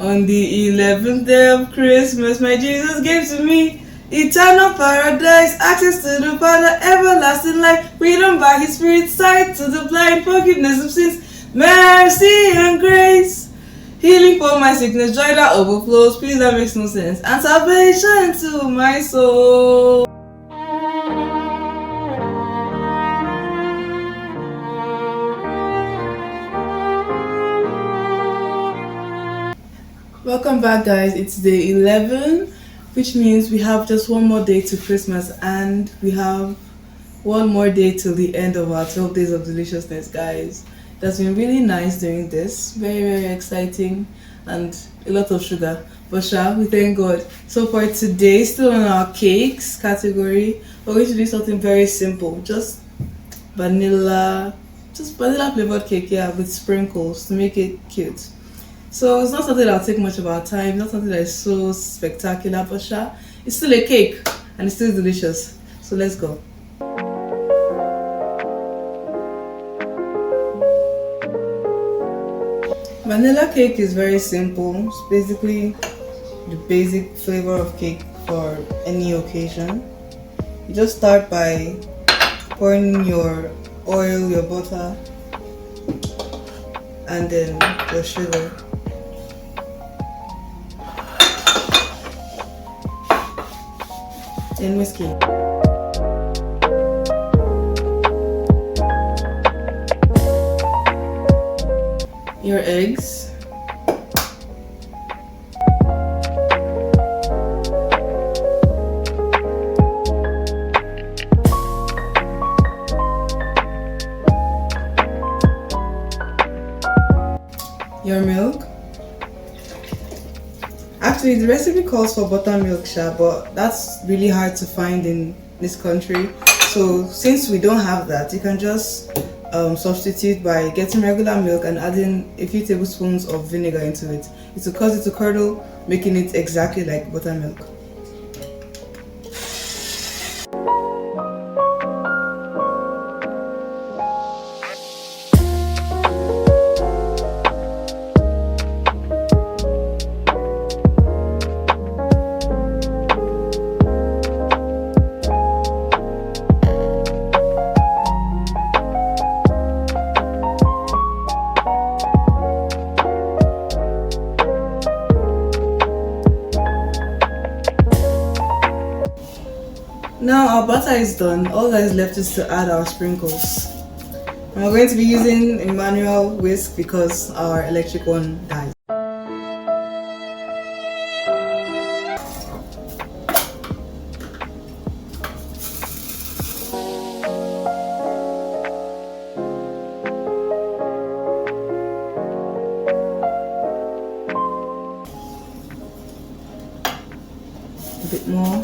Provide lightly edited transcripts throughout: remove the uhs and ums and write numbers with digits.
On the 11th day of Christmas, my Jesus gave to me eternal paradise, access to the Father, everlasting life, freedom by His Spirit, sight to the blind, forgiveness of sins, mercy and grace, healing for my sickness, joy that overflows, peace that makes no sense, and salvation to my soul. Welcome back, guys. It's day 11, which means we have just one more day to Christmas and we have one more day till the end of our 12 days of deliciousness, guys. That's been really nice doing this. Very, very exciting and a lot of sugar. But we thank God. So for today, still on our cakes category, we're going to do something very simple. Just vanilla flavored cake, with sprinkles to make it cute. So it's not something that'll take much of our time, not something that is so spectacular, but it's still a cake and it's still delicious. So let's go. Vanilla cake is very simple. It's basically the basic flavor of cake for any occasion. You just start by pouring your oil, your butter, and then your sugar. And whiskey. Your eggs. Your milk. Actually, the recipe calls for buttermilk, but that's really hard to find in this country. So since we don't have that, you can just substitute by getting regular milk and adding a few tablespoons of vinegar into it. It will cause it to curdle, making it exactly like buttermilk. Now our butter is done, all that is left is to add our sprinkles. And we're going to be using a manual whisk because our electric one died. A bit more.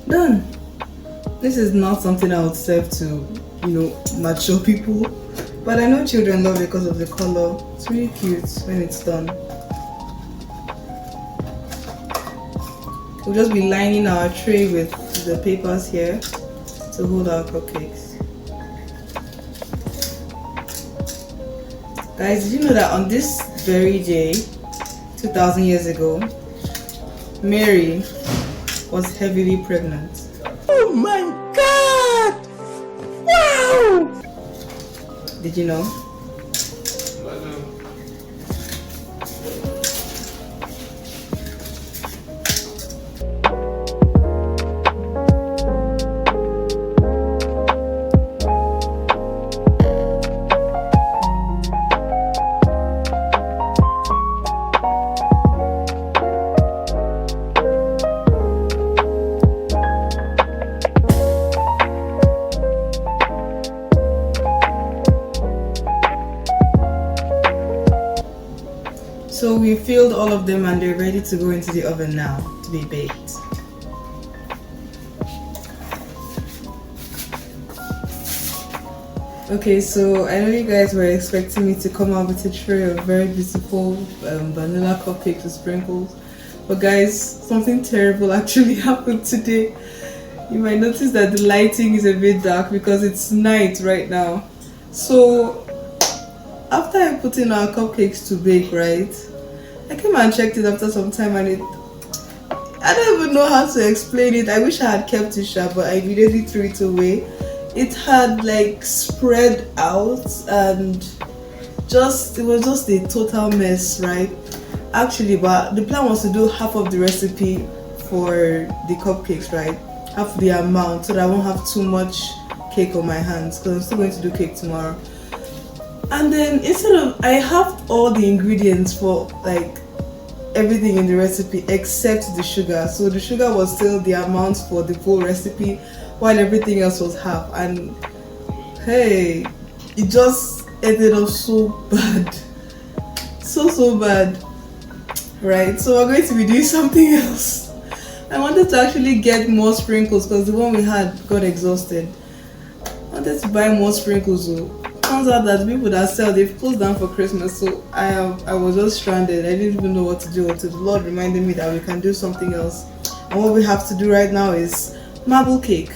Done. This is not something I would serve to, mature people, but I know children love it because of the color. It's really cute when it's done. We'll just be lining our tray with the papers here to hold our cupcakes. Guys, did you know that on this very day, 2000 years ago, Mary was heavily pregnant? Oh my God! Wow! Did you know? So we filled all of them and they're ready to go into the oven now to be baked. Okay, so I know you guys were expecting me to come out with a tray of very beautiful vanilla cupcakes with sprinkles, But guys, something terrible actually happened today. You might notice that the lighting is a bit dark because it's night right now. So after I put in our cupcakes to bake, right? I came and checked it after some time and I don't even know how to explain it. I wish I had kept it sharp, but I immediately threw it away. It had like spread out and it was just a total mess, right? Actually, but the plan was to do half of the recipe for the cupcakes, right? Half the amount so that I won't have too much cake on my hands because I'm still going to do cake tomorrow. And then instead of I have all the ingredients for like everything in the recipe except the sugar. So the sugar was still the amount for the full recipe while everything else was half. And hey, it just ended up so bad. So bad. Right, so we're going to be doing something else. I wanted to actually get more sprinkles because the one we had got exhausted. I wanted to buy more sprinkles though. Turns out that the people that sell, they've closed down for Christmas, so I was just stranded. I didn't even know what to do until the Lord reminded me that we can do something else. And what we have to do right now is marble cake.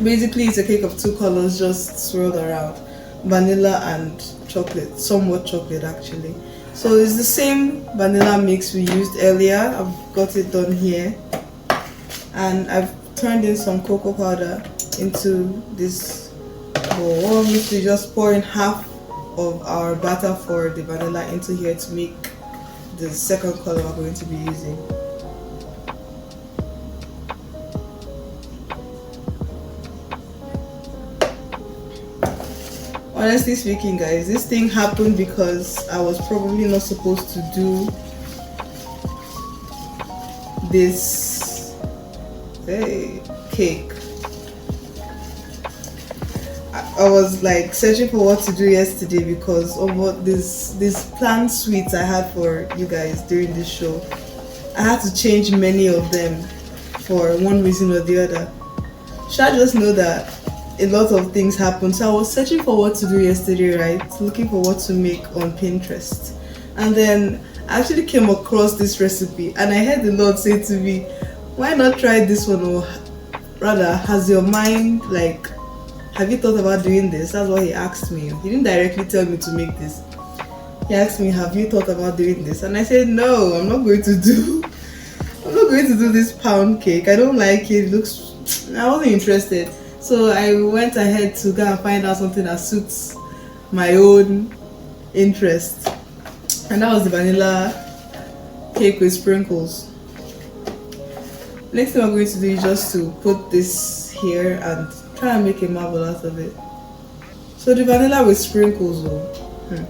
Basically it's a cake of two colors just swirled around. Vanilla and chocolate, somewhat chocolate actually. So it's the same vanilla mix we used earlier. I've got it done here. And I've turned in some cocoa powder into this bowl. What we need to just pour in half of our batter for the vanilla into here to make the second color we're going to be using. Honestly speaking, guys, this thing happened because I was probably not supposed to do this cake. I was like searching for what to do yesterday because of what this planned sweets I had for you guys during this show. I had to change many of them for one reason or the other. Should I just know that a lot of things happen. So I was searching for what to do yesterday, right? Looking for what to make on Pinterest. And then I actually came across this recipe and I heard the Lord say to me, why not try this one? Or rather, has your mind like, have you thought about doing this? That's what he asked me. He didn't directly tell me to make this. He asked me, have you thought about doing this? And I said, no, I'm not going to do this pound cake. I don't like it. It looks, I wasn't interested. So I went ahead to go and find out something that suits my own interest. And that was the vanilla cake with sprinkles. Next thing I'm going to do is just to put this here and try and make a marble out of it. So the vanilla with sprinkles though.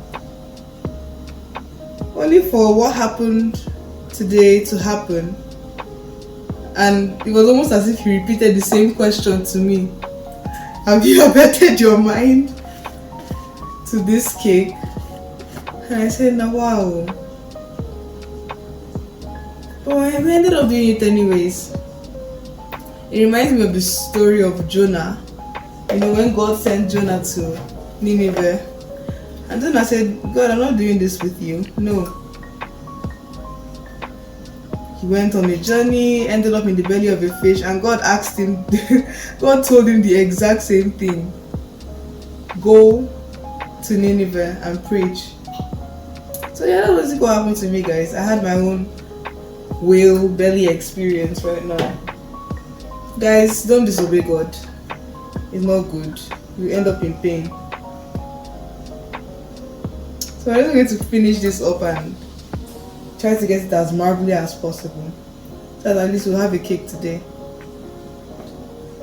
Only for what happened today to happen. And it was almost as if he repeated the same question to me. Have you abated your mind to this cake? And I said, no, wow. But I ended up doing it anyways. It reminds me of the story of Jonah. You know, when God sent Jonah to Nineveh. And Jonah said, God, I'm not doing this with you. No. He went on a journey, ended up in the belly of a fish, and God asked him, God told him the exact same thing. Go to Nineveh and preach. So yeah, that was what happened to me, guys. I had my own whale belly experience right now. Guys, don't disobey God. It's not good. You end up in pain. So I'm just going to finish this up and try to get it as marbly as possible, so that at least we'll have a cake today.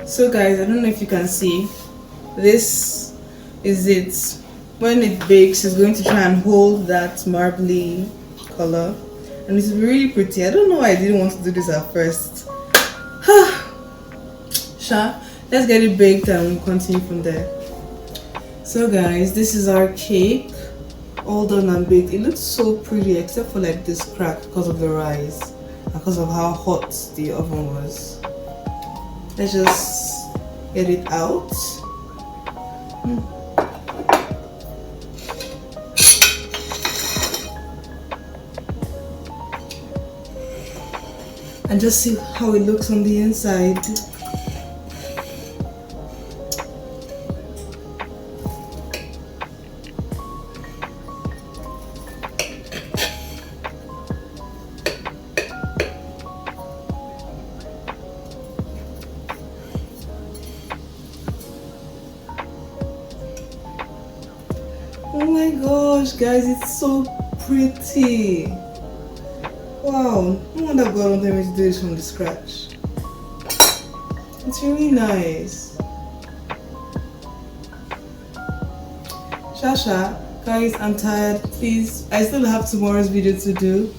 So guys, I don't know if you can see, this is it. When it bakes, it's going to try and hold that marbly color, and it's really pretty. I don't know why I didn't want to do this at first. Sure, let's get it baked and we'll continue from there. So guys, this is our cake, all done and baked. It looks so pretty except for like this crack because of the rice and because of how hot the oven was. Let's just get it out. and just see how it looks on the inside. Oh my gosh, guys, it's so pretty. Wow, no wonder God wanted me to do this from the scratch. It's really nice. Shasha, guys, I'm tired. Please, I still have tomorrow's video to do.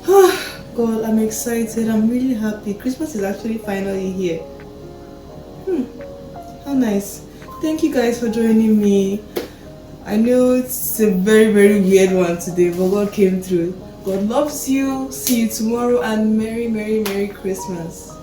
God, I'm excited. I'm really happy. Christmas is actually finally here. How nice. Thank you guys for joining me. I know it's a very, very weird one today, but God came through. God loves you. See you tomorrow, and Merry, Merry, Merry Christmas.